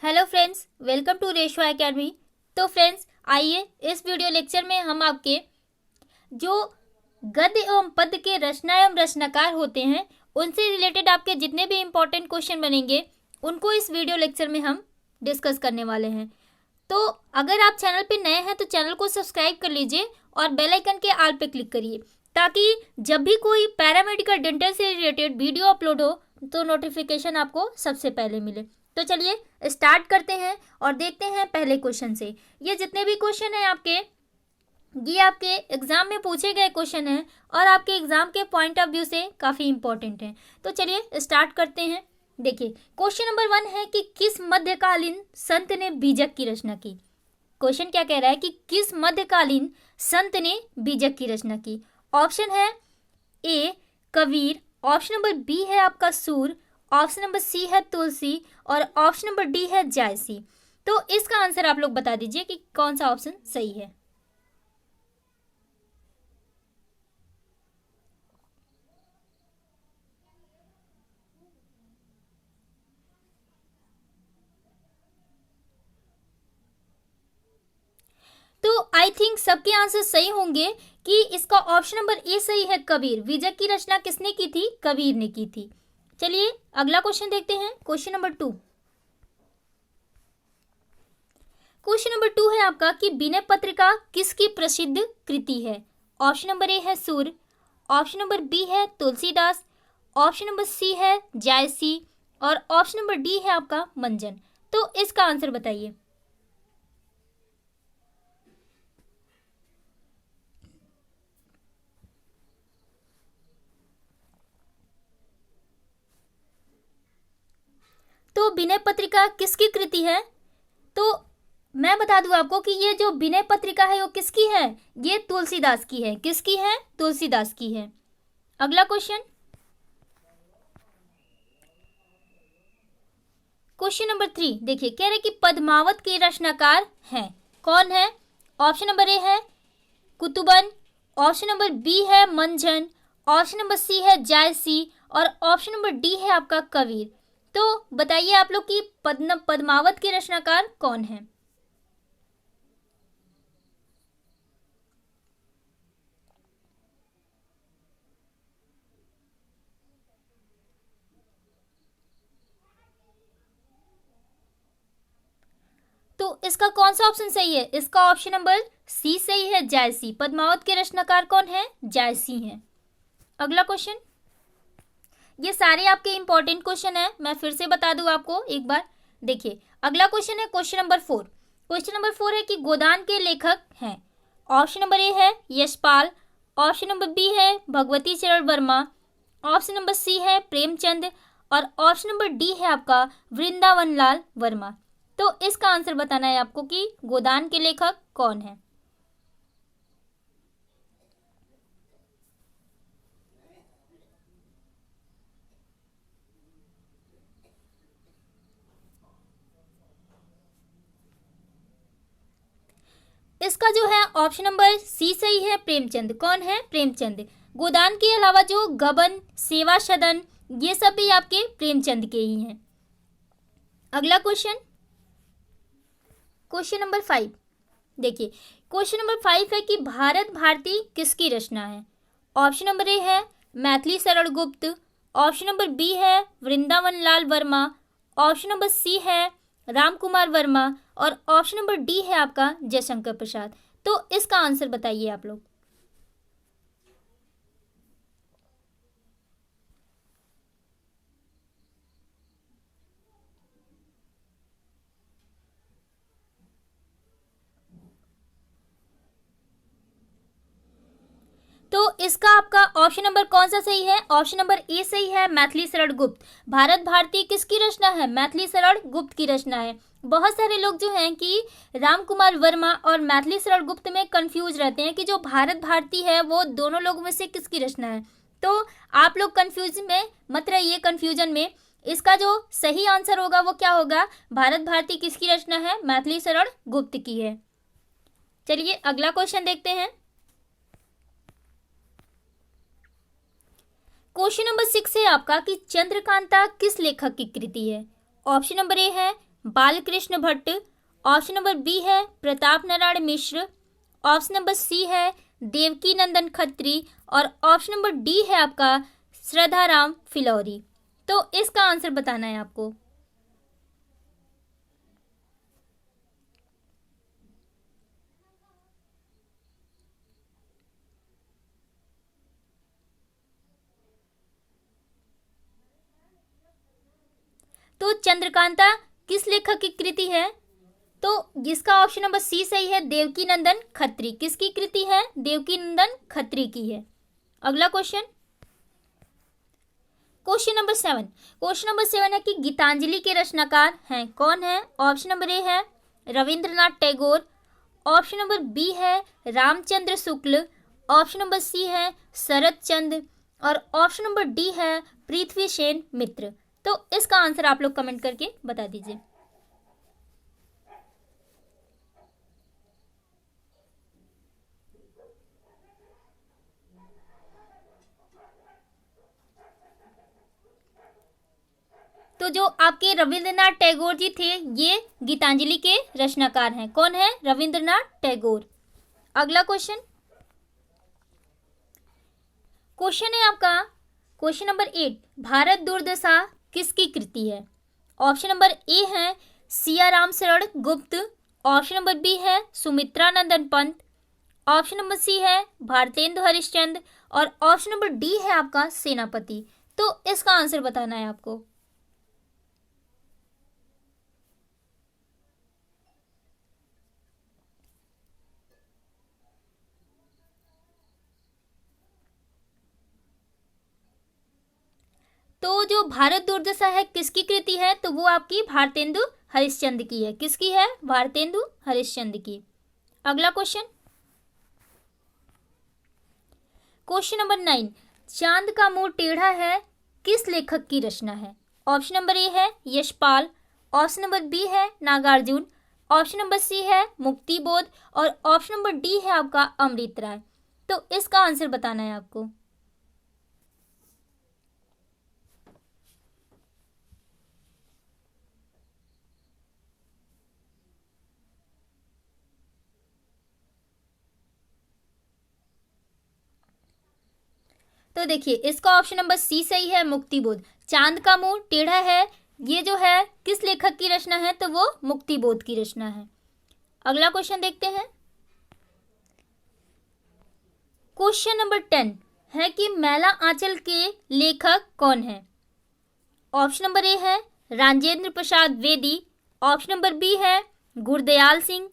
Hello friends, welcome to Reshwa academy. तो friends, आइए इस वीडियो लेक्चर में हम आपके जो गद्य एवं पद्य के रचना एवं रचनाकार होते हैं उनसे रिलेटेड आपके जितने भी इम्पोर्टेंट क्वेश्चन बनेंगे उनको इस वीडियो लेक्चर में हम डिस्कस करने वाले हैं। तो अगर आप चैनल पे नए हैं तो चैनल को सब्सक्राइब कर लीजिए और बेल आइकन के ऑल पे क्लिक करिए ताकि जब भी कोई पैरामेडिकल डेंटल से रिलेटेड वीडियो अपलोड हो तो नोटिफिकेशन आपको सबसे पहले मिले। तो चलिए स्टार्ट करते हैं और देखते हैं पहले क्वेश्चन से। ये जितने भी क्वेश्चन हैं ये आपके एग्जाम में पूछे गए क्वेश्चन हैं और आपके एग्जाम के पॉइंट ऑफ व्यू से काफ़ी इंपॉर्टेंट हैं। तो चलिए स्टार्ट करते हैं। देखिए, क्वेश्चन नंबर 1 है कि किस मध्यकालीन संत ने बीजक की रचना की। क्वेश्चन क्या कह रहा है कि किस मध्यकालीन संत ने बीजक की रचना की। ऑप्शन है ए कबीर, ऑप्शन नंबर बी है आपका सूर, ऑप्शन नंबर सी है तुलसी और ऑप्शन नंबर डी है जायसी। तो इसका आंसर आप लोग बता दीजिए कि कौन सा ऑप्शन सही है। तो आई थिंक सबके आंसर सही होंगे कि इसका ऑप्शन नंबर ए सही है, कबीर। बीजक की रचना किसने की थी? कबीर ने की थी। चलिए अगला क्वेश्चन देखते हैं। क्वेश्चन नंबर 2 है आपका कि विनय पत्रिका किसकी प्रसिद्ध कृति है। ऑप्शन नंबर ए है सूर, ऑप्शन नंबर बी है तुलसीदास, ऑप्शन नंबर सी है जायसी और ऑप्शन नंबर डी है आपका मंजन। तो इसका आंसर बताइए। तो विनय पत्रिका किसकी कृति है? तो मैं बता दूं आपको कि ये जो विनय पत्रिका है वो किसकी है? ये तुलसीदास की है। किसकी है? तुलसीदास की है। अगला क्वेश्चन नंबर 3 देखिए, कह रहे कि पद्मावत के रचनाकार हैं। कौन है? ऑप्शन नंबर ए है कुतुबन, ऑप्शन नंबर बी है मंझन, ऑप्शन नंबर सी है जायसी और ऑप्शन नंबर डी है आपका कबीर। तो बताइए आप लोग कि पद्मावत के रचनाकार कौन है? तो इसका कौन सा ऑप्शन सही है? इसका ऑप्शन नंबर सी सही है, जायसी। पद्मावत के रचनाकार कौन है? जायसी हैं। अगला क्वेश्चन, ये सारे आपके इंपॉर्टेंट क्वेश्चन है, मैं फिर से बता दूं आपको एक बार। देखिए अगला क्वेश्चन है क्वेश्चन नंबर 4। क्वेश्चन नंबर 4 है कि गोदान के लेखक हैं। ऑप्शन नंबर ए है यशपाल, ऑप्शन नंबर बी है भगवती चरण वर्मा, ऑप्शन नंबर सी है प्रेमचंद और ऑप्शन नंबर डी है आपका वृंदावन लाल वर्मा। तो इसका आंसर बताना है आपको कि गोदान के लेखक कौन है। इसका जो है ऑप्शन नंबर सी सही है, प्रेमचंद। कौन है? प्रेमचंद। गोदान के अलावा जो गबन, सेवा सदन, ये सब भी आपके प्रेमचंद के ही हैं। अगला क्वेश्चन नंबर 5 देखिए, क्वेश्चन नंबर 5 है कि भारत भारती किसकी रचना है। ऑप्शन नंबर ए है Maithili Sharan Gupt, option number B है Vrindavan Lal Verma, option number C है राम कुमार वर्मा और ऑप्शन नंबर डी है आपका जयशंकर प्रसाद। तो इसका आंसर बताइए आप लोग। तो इसका आपका ऑप्शन नंबर कौन सा सही है? ऑप्शन नंबर ए सही है, मैथिली शरण गुप्त। भारत भारती किसकी रचना है? मैथिली शरण गुप्त की रचना है। बहुत सारे लोग जो हैं कि राम कुमार वर्मा और मैथिली शरण गुप्त में कंफ्यूज रहते हैं कि जो भारत भारती है वो दोनों लोगों में से किसकी रचना है। तो आप लोग कंफ्यूज में मत रहिए, कंफ्यूजन में। इसका जो सही आंसर होगा वो क्या होगा? भारत भारती किसकी रचना है? मैथिली शरण गुप्त की है। चलिए अगला क्वेश्चन देखते हैं। क्वेश्चन नंबर 6 है आपका कि चंद्रकांता किस लेखक की कृति है। ऑप्शन नंबर ए है Balkrishna Bhatt, option number B है Pratap Narayan Mishra, option number C है देवकी नंदन खत्री और ऑप्शन नंबर डी है आपका श्रद्धाराम फिलौरी। तो इसका आंसर बताना है आपको। तो चंद्रकांता किस लेखक की कृति है? तो जिसका ऑप्शन नंबर सी सही है, देवकी नंदन खत्री। किसकी कृति है? देवकी नंदन खत्री की है। अगला question, question number 7। Question number 7 है कि गीतांजलि के रचनाकार हैं, कौन है? ऑप्शन नंबर ए है Rabindranath Tagore, option number B है Ramchandra Shukla, option number C है शरद चंद्र और ऑप्शन नंबर डी है पृथ्वी सेन मित्र। तो इसका आंसर आप लोग कमेंट करके बता दीजिए। तो जो आपके रविंद्रनाथ टैगोर जी थे, ये गीतांजलि के रचनाकार हैं। कौन है? रविंद्रनाथ टैगोर। अगला क्वेश्चन, क्वेश्चन है आपका क्वेश्चन नंबर 8, भारत दुर्दशा किसकी कृति है? ऑप्शन नंबर ए है Siyaram Sharan Gupt, option number B है सुमित्रा नंदन पंत, ऑप्शन नंबर सी है भारतेंदु हरिश्चंद्र और ऑप्शन नंबर डी है आपका सेनापति। तो इसका आंसर बताना है आपको। तो जो भारत दुर्दशा है किसकी कृति है? तो वो आपकी भारतेंदु हरिश्चंद्र की है। किसकी है? भारतेंदु हरिश्चंद्र की। अगला क्वेश्चन, क्वेश्चन नंबर 9, चांद का मुंह टेढ़ा है किस लेखक की रचना है? ऑप्शन नंबर ए है यशपाल, ऑप्शन नंबर बी है नागार्जुन, ऑप्शन नंबर सी है मुक्तिबोध और ऑप्शन नंबर डी है आपका अमृत राय। तो इसका आंसर बताना है आपको। तो देखिए, इसका ऑप्शन नंबर सी सही है, मुक्तिबोध। चांद का मुंह टेढ़ा है, ये जो है किस लेखक की रचना है? तो वो मुक्तिबोध की रचना है। अगला क्वेश्चन देखते हैं, क्वेश्चन नंबर 10 है कि मैला आंचल के लेखक कौन है? ऑप्शन नंबर ए है राजेंद्र प्रसाद वेदी, ऑप्शन नंबर बी है Gurdayal Singh,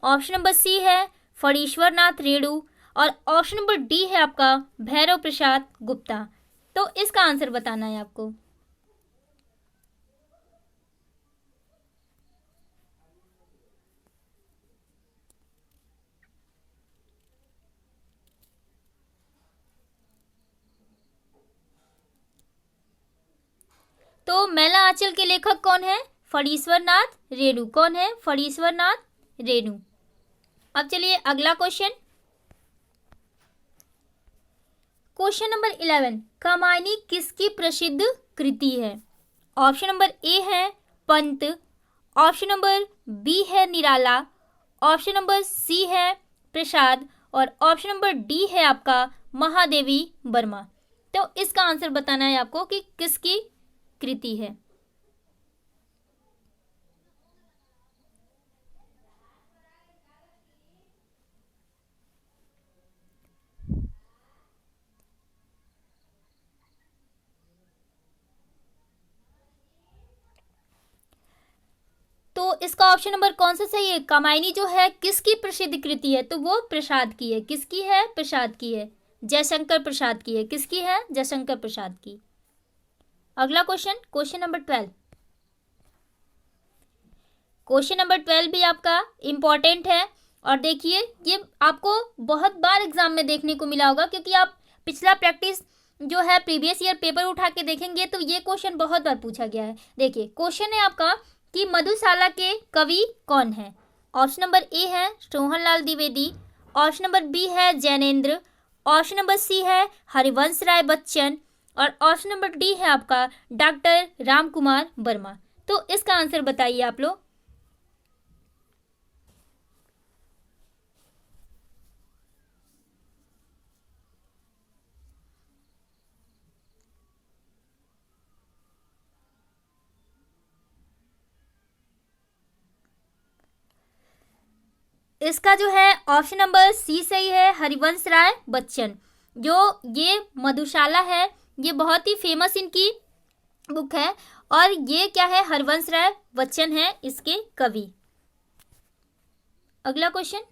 option number C है फणीश्वर नाथ रेणु और ऑप्शन नंबर डी है आपका भैरव प्रसाद गुप्ता। तो इसका आंसर बताना है आपको। तो मैला आंचल के लेखक कौन है? फणीश्वर नाथ रेणु। कौन है? फणीश्वर नाथ रेणु। अब चलिए अगला क्वेश्चन, क्वेश्चन नंबर 11, कामायनी किसकी प्रसिद्ध कृति है? ऑप्शन नंबर ए है पंत, ऑप्शन नंबर बी है निराला, ऑप्शन नंबर सी है प्रसाद और ऑप्शन नंबर डी है आपका महादेवी वर्मा। तो इसका आंसर बताना है आपको कि किसकी कृति है। तो इसका ऑप्शन नंबर कौन सा सही है? कामायनी जो है किसकी प्रसिद्ध कृति है? तो वो प्रसाद की है। किसकी है? प्रसाद की है, जयशंकर प्रसाद की है। किसकी है? जयशंकर प्रसाद की। अगला question, question number 12। Question number 12 भी आपका इम्पॉर्टेंट है और देखिए ये आपको बहुत बार एग्जाम में देखने को मिला होगा, क्योंकि आप पिछला प्रैक्टिस जो है प्रीवियस ईयर पेपर उठा के देखेंगे तो ये क्वेश्चन बहुत बार पूछा गया है। देखिए क्वेश्चन है आपका कि मधुशाला के कवि कौन है? ऑप्शन नंबर ए है Sohanlal Dwivedi, option number B है जैनेन्द्र, ऑप्शन नंबर सी है हरिवंश राय बच्चन और ऑप्शन नंबर डी है आपका डॉक्टर राम कुमार वर्मा। तो इसका आंसर बताइए आप लोग। इसका जो है ऑप्शन नंबर सी सही है, हरिवंश राय बच्चन। जो ये मधुशाला है ये बहुत ही फेमस इनकी बुक है और ये क्या है, हरिवंश राय बच्चन है इसके कवि। अगला question,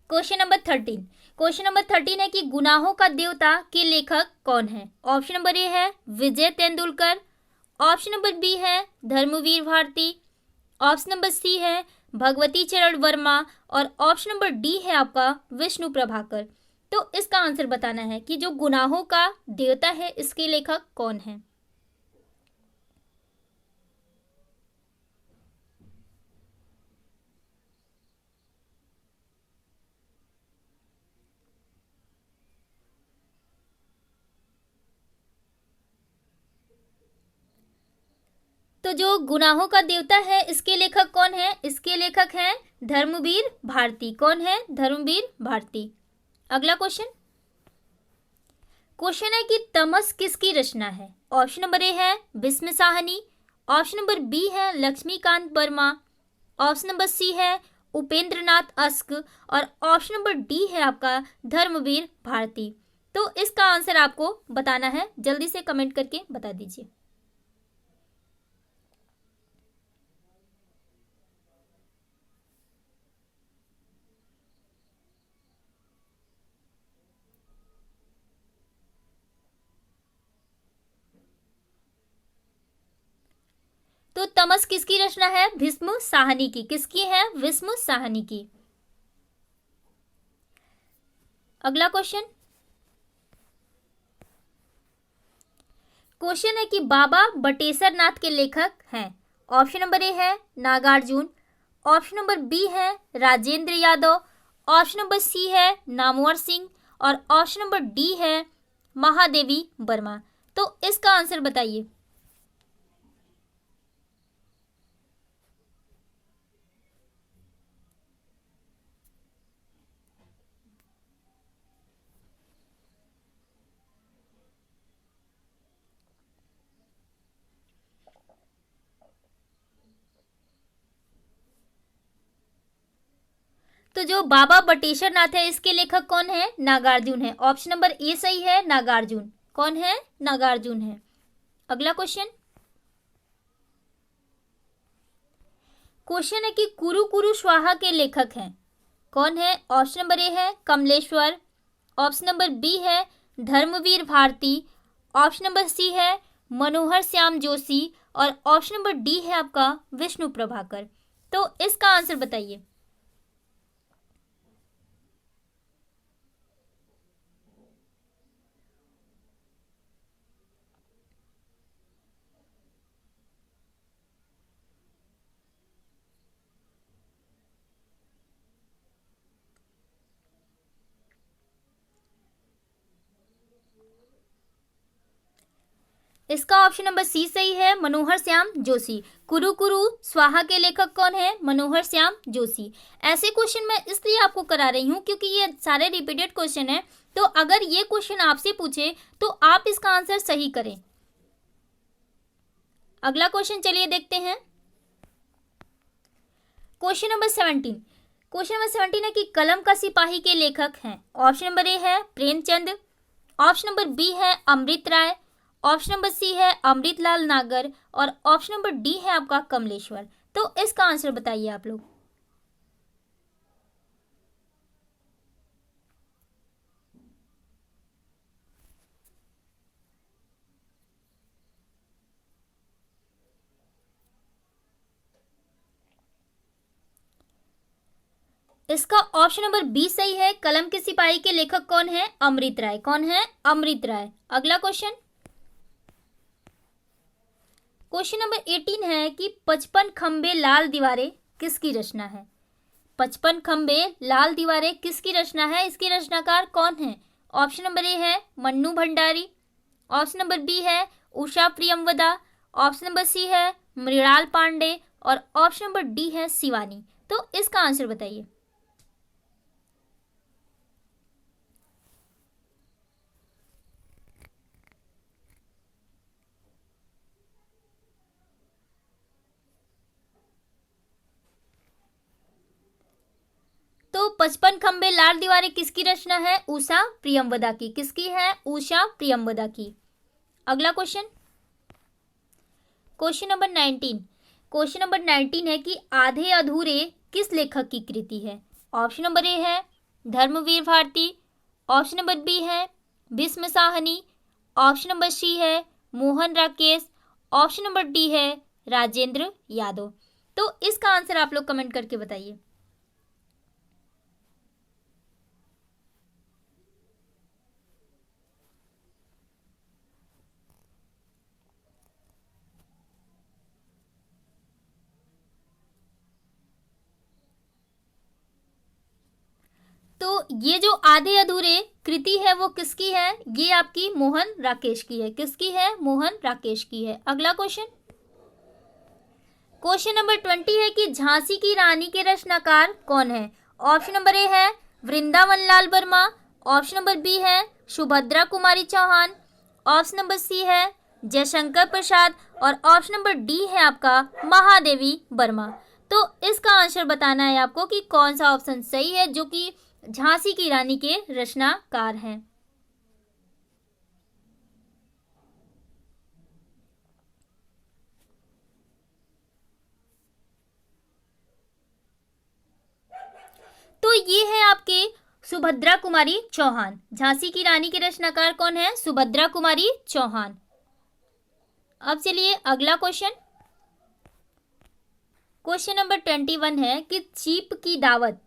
question number 13। Question number 13 है कि गुनाहों का देवता के लेखक कौन है। ऑप्शन नंबर ए है Vijay Tendulkar, option number B है Dharamvir Bharati, option number C है भगवती चरण वर्मा और ऑप्शन नंबर डी है आपका विष्णु प्रभाकर। तो इसका आंसर बताना है कि जो गुनाहों का देवता है इसके लेखक कौन है। तो जो गुनाहों का देवता है इसके लेखक कौन है, इसके लेखक हैं धर्मवीर भारती। कौन है, धर्मवीर भारती। अगला क्वेश्चन, क्वेश्चन है कि तमस किसकी रचना है। ऑप्शन नंबर ए है Bhisham Sahni, option number B है Laxmikant Varma, option number C है उपेंद्रनाथ अस्क और ऑप्शन नंबर डी है आपका धर्मवीर भारती। तो इसका आंसर आपको बताना है, जल्दी से कमेंट करके बता दीजिए। तो तमस किसकी रचना है, भीष्म साहनी की। किसकी है, भीष्म साहनी की। अगला क्वेश्चन, क्वेश्चन है कि बाबा बटेश्वर नाथ के लेखक हैं। ऑप्शन नंबर ए है नागार्जुन, ऑप्शन नंबर बी है Rajendra Yadav, option number C है नामवर सिंह और ऑप्शन नंबर डी है महादेवी वर्मा। तो इसका आंसर बताइए। तो जो बाबा बटेश्वर नाथ है इसके लेखक कौन है, नागार्जुन है। ऑप्शन नंबर ए सही है, नागार्जुन। कौन है, नागार्जुन है। अगला क्वेश्चन, क्वेश्चन है कि कुरु कुरु स्वाहा के लेखक हैं। कौन है, ऑप्शन नंबर ए है कमलेश्वर, ऑप्शन नंबर बी है Dharamvir Bharati, option number C है मनोहर श्याम जोशी और ऑप्शन नंबर डी है आपका विष्णु प्रभाकर। तो इसका आंसर बताइए। इसका ऑप्शन नंबर सी सही है, मनोहर श्याम जोशी। कुरु कुरु स्वाहा के लेखक कौन है, मनोहर श्याम जोशी। ऐसे क्वेश्चन मैं इसलिए आपको करा रही हूं क्योंकि ये सारे रिपीटेड क्वेश्चन है, तो अगर ये क्वेश्चन आपसे पूछे तो आप इसका आंसर सही करें। अगला क्वेश्चन चलिए देखते हैं। Question number 17। क्वेश्चन नंबर 17 है कि कलम का सिपाही के लेखक हैं। ऑप्शन नंबर ए है प्रेमचंद, ऑप्शन नंबर बी है अमृत राय, ऑप्शन नंबर सी है अमृतलाल नागर और ऑप्शन नंबर डी है आपका कमलेश्वर। तो इसका आंसर बताइए आप लोग। इसका ऑप्शन नंबर बी सही है, कलम के सिपाही के लेखक कौन है, अमृत राय। कौन है, अमृत राय। अगला क्वेश्चन, क्वेश्चन नंबर 18 है कि 55 खंबे लाल दीवारें किसकी रचना है। 55 खंबे लाल दीवारें किसकी रचना है, इसकी रचनाकार कौन है। ऑप्शन नंबर ए है Mannu Bhandari, option number B है Usha Priyamvada, option number C है मृणाल पांडे और ऑप्शन नंबर डी है शिवानी। तो इसका आंसर बताइए। तो 55 खंबे लाल दीवारें किसकी रचना है? उषा प्रियंवदा की। किसकी है? उषा प्रियंवदा की। अगला question, question number 19। Question number 19 है कि आधे अधूरे किस लेखक की कृति है? ऑप्शन नंबर ए है Dharamvir Bharati, option number B है Bhisham Sahni, option number C है Mohan Rakesh, option number D है राजेंद्र यादव। तो इसका आंसर आप लोग कमेंट करके बताइए। तो ये जो आधे अधूरे कृति है वो किसकी है? ये आपकी मोहन राकेश की है। किसकी है? मोहन राकेश की है। अगला क्वेश्चन, क्वेश्चन नंबर 20 है कि झांसी की रानी के रचनाकार कौन है? ऑप्शन नंबर ए है Vrindavan Lal Verma, option number B है Subhadra Kumari Chauhan, option number C है जयशंकर प्रसाद और ऑप्शन नंबर डी है आपका महादेवी वर्मा। तो इसका आंसर बताना है आपको कि कौन सा ऑप्शन सही है जो कि झांसी की रानी के रचनाकार हैं। तो ये है आपके सुभद्रा कुमारी चौहान। झांसी की रानी के रचनाकार कौन है? सुभद्रा कुमारी चौहान। अब चलिए अगला क्वेश्चन, क्वेश्चन नंबर 21 है कि चीप की दावत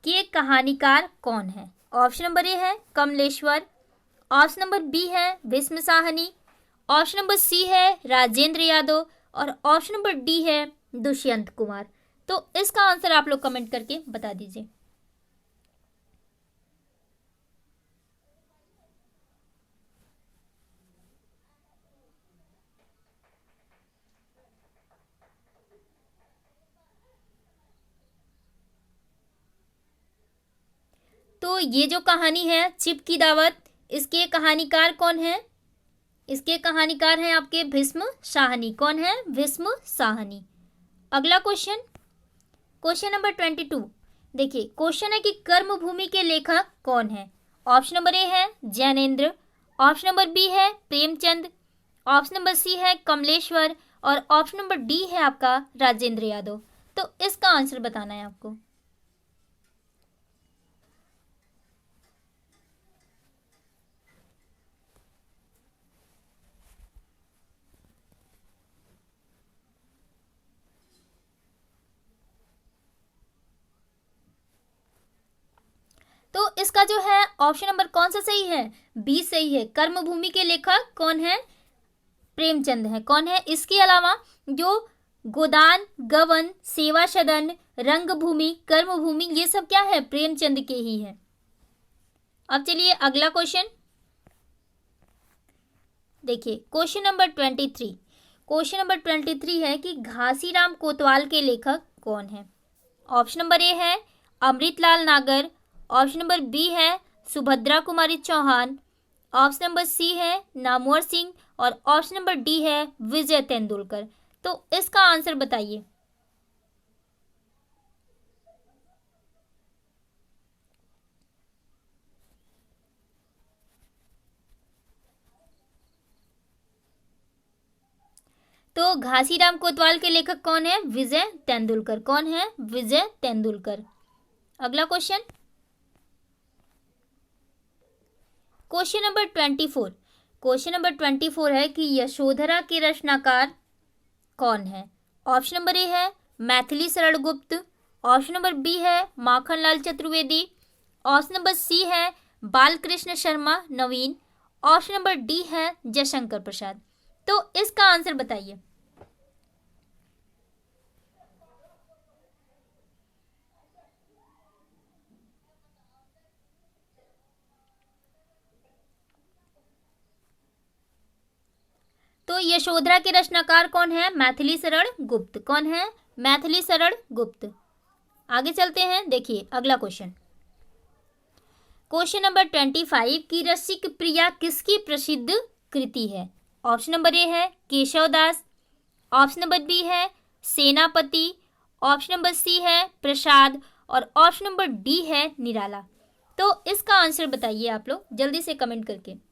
के कहानीकार कौन है? ऑप्शन नंबर ए है कमलेश्वर, ऑप्शन नंबर बी है Bhisham Sahni, option number C है राजेंद्र यादव और ऑप्शन नंबर डी है दुष्यंत कुमार। तो इसका आंसर आप लोग कमेंट करके बता दीजिए। तो ये जो कहानी है चिप की दावत, इसके कहानीकार कौन है? इसके कहानीकार हैं आपके भीष्म साहनी। कौन है? भीष्म साहनी। अगला क्वेश्चन, क्वेश्चन नंबर 22। देखिए क्वेश्चन है कि कर्मभूमि के लेखक कौन है? ऑप्शन नंबर ए है जैनेन्द्र, ऑप्शन नंबर बी है प्रेमचंद, ऑप्शन नंबर सी है कमलेश्वर और ऑप्शन नंबर डी है आपका राजेंद्र यादव। तो इसका आंसर बताना है आपको। तो इसका जो है ऑप्शन नंबर कौन सा सही है? बी सही है। कर्मभूमि के लेखक कौन है? प्रेमचंद है। कौन है? इसके अलावा जो गोदान, गवन, सेवा सदन, रंगभूमि, कर्मभूमि ये सब क्या है? प्रेमचंद के ही है। अब चलिए अगला क्वेश्चन देखिए, क्वेश्चन नंबर 23। क्वेश्चन नंबर 23 है कि घासीराम कोतवाल के लेखक कौन है? ऑप्शन नंबर ए है अमृतलाल नागर, ऑप्शन नंबर बी है Subhadra Kumari Chauhan, option number C है नामवर सिंह और ऑप्शन नंबर डी है विजय तेंदुलकर। तो इसका आंसर बताइए। तो घासीराम कोतवाल के लेखक कौन है? विजय तेंदुलकर। कौन है? विजय तेंदुलकर। अगला question, question number 24। Question number 24 है कि यशोधरा के रचनाकार कौन है? ऑप्शन नंबर ए है Maithili Sharan Gupt, option number B है Makhanlal Chaturvedi, option number C है Balkrishna Sharma Naveen, option number D है जयशंकर प्रसाद। तो इसका आंसर बताइए। तो तो यशोधरा के रचनाकार कौन है? मैथिली शरण गुप्त। कौन है? मैथिली शरण गुप्त। आगे चलते हैं, देखिए अगला क्वेश्चन। क्वेश्चन नंबर 25 की रसिक प्रिया किसकी प्रसिद्ध कृति है? ऑप्शन नंबर ए है केशवदास, ऑप्शन नंबर बी है सेनापति, ऑप्शन नंबर सी है प्रसाद और ऑप्शन नंबर डी है निराला। तो इसका आंसर बताइए आप लोग जल्दी से कमेंट करके।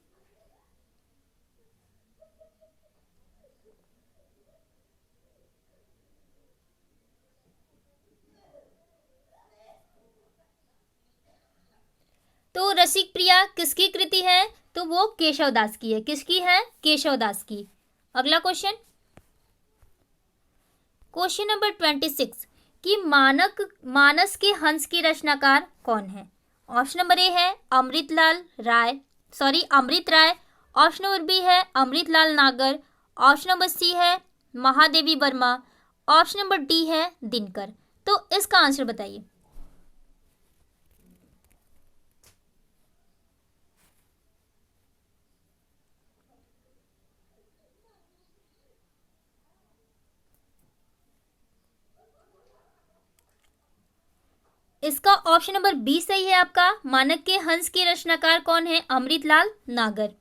तो रसिक प्रिया किसकी कृति है? तो वो केशवदास की है। किसकी है? केशवदास की। अगला क्वेश्चन, क्वेश्चन नंबर 26 कि मानस के हंस के रचनाकार कौन है? ऑप्शन नंबर ए है अमृत राय। ऑप्शन नंबर बी है अमृतलाल नागर, ऑप्शन नंबर सी है Mahadevi Verma, option number D है दिनकर। तो इसका आंसर बताइए। इसका ऑप्शन नंबर बी सही है आपका। मानक के हंस के रचनाकार कौन है? अमृतलाल नागर।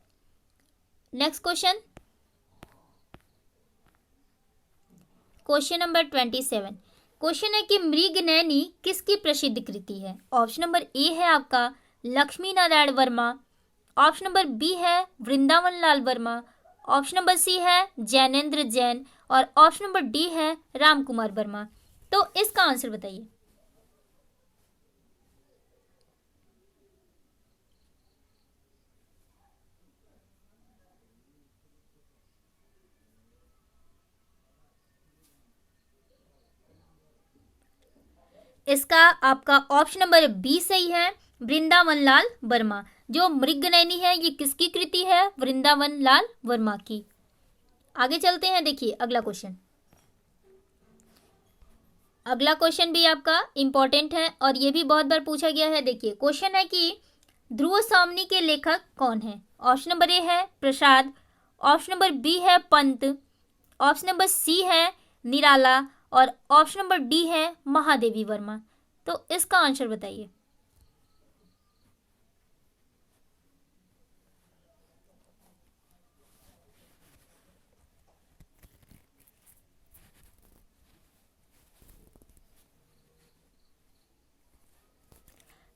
Next question, question number 27 question है कि मृगनयनी किसकी प्रसिद्ध कृति है? ऑप्शन नंबर ए है आपका Lakshmi Narayan Verma, option number B है Vrindavan Lal Verma, option number C है जैनेन्द्र जैन और ऑप्शन नंबर डी है राम कुमार वर्मा। तो इसका आंसर बताइए। इसका आपका ऑप्शन नंबर बी सही है, वृंदावन लाल वर्मा। जो मृगनयनी है ये किसकी कृति है? वृंदावन लाल वर्मा की। आगे चलते हैं, देखिए अगला क्वेश्चन। अगला क्वेश्चन भी आपका इंपॉर्टेंट है और ये भी बहुत बार पूछा गया है। देखिए क्वेश्चन है कि ध्रुव सामनी के लेखक कौन है? ऑप्शन नंबर ए है प्रसाद, ऑप्शन नंबर बी है पंत, ऑप्शन नंबर सी है निराला और ऑप्शन नंबर डी है महादेवी वर्मा। तो इसका आंसर बताइए।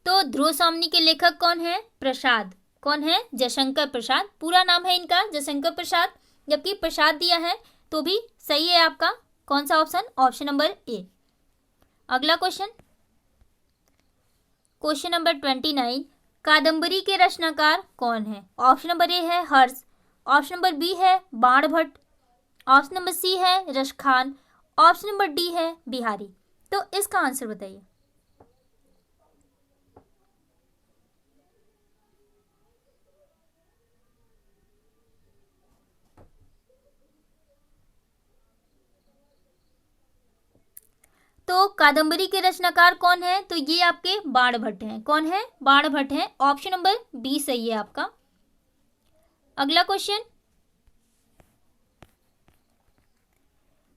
तो ध्रुव सामनी के लेखक कौन है? प्रसाद। कौन है? जयशंकर प्रसाद। पूरा नाम है इनका जयशंकर प्रसाद, जबकि प्रसाद दिया है तो भी सही है आपका। कौन सा ऑप्शन? ऑप्शन नंबर ए। अगला क्वेश्चन, क्वेश्चन नंबर 29 कादंबरी के रचनाकार कौन है? ऑप्शन नंबर ए है हर्ष, ऑप्शन नंबर बी है बाणभट्ट, ऑप्शन नंबर सी है रसखान, ऑप्शन नंबर डी है बिहारी। तो इसका आंसर बताइए। तो कादंबरी के रचनाकार कौन है? तो ये आपके बाणभट्ट हैं। कौन है? बाणभट्ट हैं। ऑप्शन नंबर बी सही है आपका। अगला क्वेश्चन,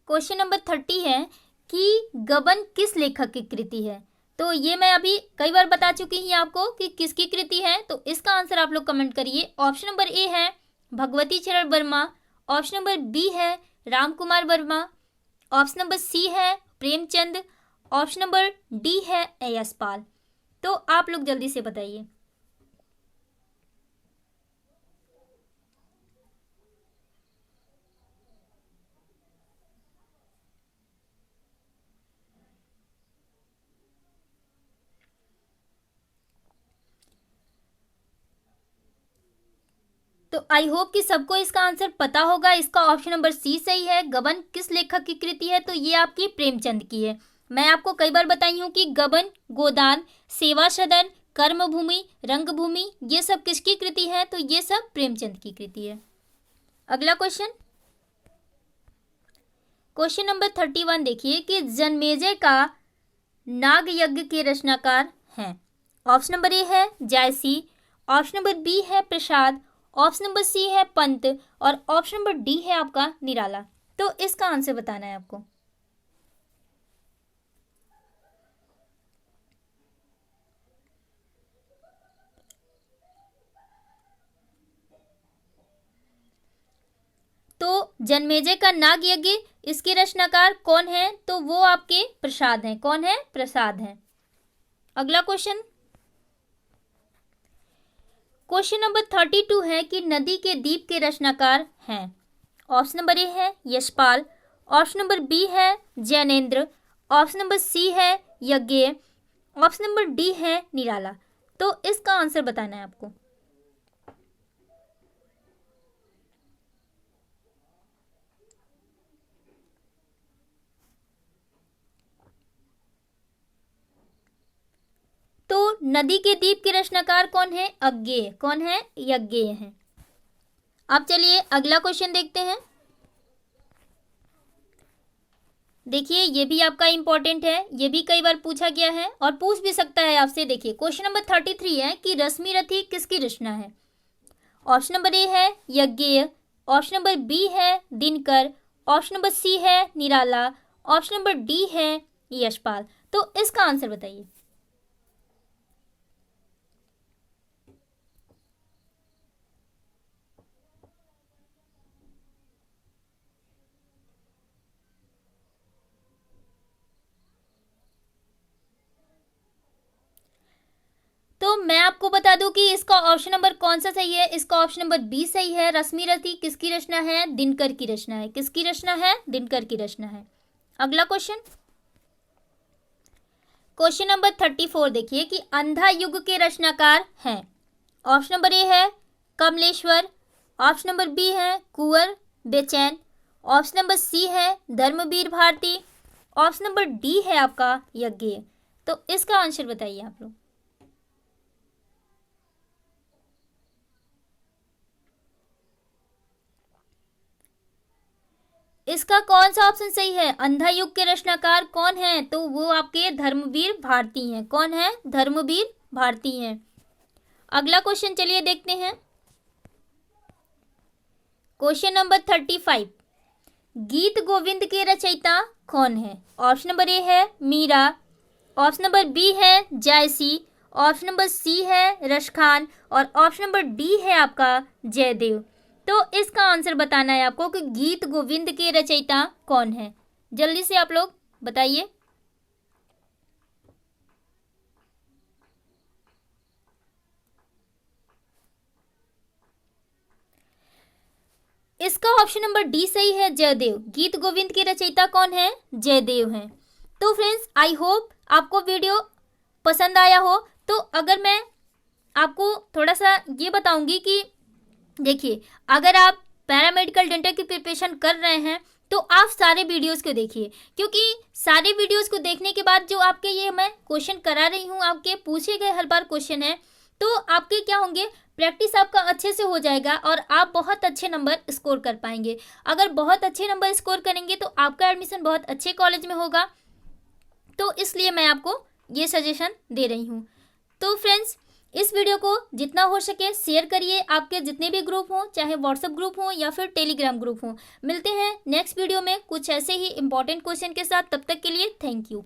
क्वेश्चन नंबर 30 है कि गबन किस लेखक की कृति है? तो ये मैं अभी कई बार बता चुकी हूँ आपको कि किसकी कृति है। तो इसका आंसर आप लोग कमेंट करिए। ऑप्शन नंबर ए है भगवती चरण वर्मा, ऑप्शन नंबर बी है Ram Kumar Verma, option number C है प्रेमचंद, ऑप्शन नंबर डी है यशपाल। तो आप लोग जल्दी से बताइए। तो आई होप कि सबको इसका आंसर पता होगा। इसका ऑप्शन नंबर सी सही है। गबन किस लेखक की कृति है? तो ये आपकी प्रेमचंद की है। मैं आपको कई बार बताई हूँ कि गबन, गोदान, सेवा सदन, कर्मभूमि, रंगभूमि ये सब किसकी कृति है? तो ये सब प्रेमचंद की कृति है। अगला क्वेश्चन, क्वेश्चन नंबर 31 देखिए कि जन्मेजय का नाग यज्ञ के रचनाकार हैं। ऑप्शन नंबर ए है जायसी, ऑप्शन नंबर बी है प्रसाद, ऑप्शन नंबर सी है पंत और ऑप्शन नंबर डी है आपका निराला। तो इसका आंसर बताना है आपको। तो जन्मेजय का नाग यज्ञ, इसके रचनाकार कौन है? तो वो आपके प्रसाद हैं। कौन है? प्रसाद हैं। अगला क्वेश्चन, क्वेश्चन नंबर 32 है कि नदी के दीप के रचनाकार हैं। ऑप्शन नंबर ए है यशपाल, ऑप्शन नंबर बी है जैनेन्द्र, ऑप्शन नंबर सी है यज्ञ, ऑप्शन नंबर डी है निराला। तो इसका आंसर बताना है आपको। तो नदी के दीप के रचनाकार कौन है? अज्ञेय। कौन है? यज्ञेय है। अब चलिए अगला क्वेश्चन देखते हैं। देखिए ये भी आपका इंपॉर्टेंट है, ये भी कई बार पूछा गया है और पूछ भी सकता है आपसे। देखिए क्वेश्चन नंबर 33 है कि रश्मि रथी किसकी रचना है? ऑप्शन नंबर ए है यज्ञेय, ऑप्शन नंबर बी है दिनकर, ऑप्शन नंबर सी है निराला, ऑप्शन नंबर डी है यशपाल। तो इसका आंसर बताइए। तो मैं आपको बता दूं कि इसका ऑप्शन नंबर कौन सा सही है। इसका ऑप्शन नंबर बी सही है। रश्मि रथी किसकी रचना है? दिनकर की रचना है। किसकी रचना है? दिनकर की रचना है। अगला क्वेश्चन, क्वेश्चन नंबर 34 देखिए कि अंधा युग के रचनाकार हैं। ऑप्शन नंबर ए है कमलेश्वर, ऑप्शन नंबर बी है कुंवर बेचैन, ऑप्शन नंबर सी है Dharamvir Bharati, option number D है आपका यज्ञ। तो इसका आंसर बताइए आप लोग। इसका कौन सा ऑप्शन सही है? अंधा युग के रचनाकार कौन है? तो वो आपके धर्मवीर भारती हैं। कौन है? धर्मवीर भारती हैं। अगला क्वेश्चन चलिए देखते हैं। क्वेश्चन नंबर 35, गीत गोविंद के रचयिता कौन है? ऑप्शन नंबर ए है मीरा, ऑप्शन नंबर बी है जायसी, ऑप्शन नंबर सी है रशखान और ऑप्शन नंबर डी है आपका जयदेव। तो इसका आंसर बताना है आपको कि गीत गोविंद के रचयिता कौन है। जल्दी से आप लोग बताइए। इसका ऑप्शन नंबर डी सही है, जयदेव। गीत गोविंद के रचयिता कौन है? जयदेव हैं। तो फ्रेंड्स आई होप आपको वीडियो पसंद आया हो। तो अगर मैं आपको थोड़ा सा ये बताऊंगी कि देखिए अगर आप पैरामेडिकल डेंटल की प्रिपरेशन कर रहे हैं तो आप सारे वीडियोस को देखिए, क्योंकि सारे वीडियोस को देखने के बाद जो आपके ये मैं क्वेश्चन करा रही हूँ, आपके पूछे गए हर बार क्वेश्चन है, तो आपके क्या होंगे, प्रैक्टिस आपका अच्छे से हो जाएगा और आप बहुत अच्छे नंबर स्कोर कर पाएंगे। अगर बहुत अच्छे नंबर स्कोर करेंगे तो आपका एडमिशन बहुत अच्छे कॉलेज में होगा। तो इसलिए मैं आपको ये सजेशन दे रही हूँ। तो फ्रेंड्स इस वीडियो को जितना हो सके शेयर करिए, आपके जितने भी ग्रुप हों, चाहे व्हाट्सएप ग्रुप हो या फिर टेलीग्राम ग्रुप हो। मिलते हैं नेक्स्ट वीडियो में कुछ ऐसे ही इंपॉर्टेंट क्वेश्चन के साथ। तब तक के लिए थैंक यू।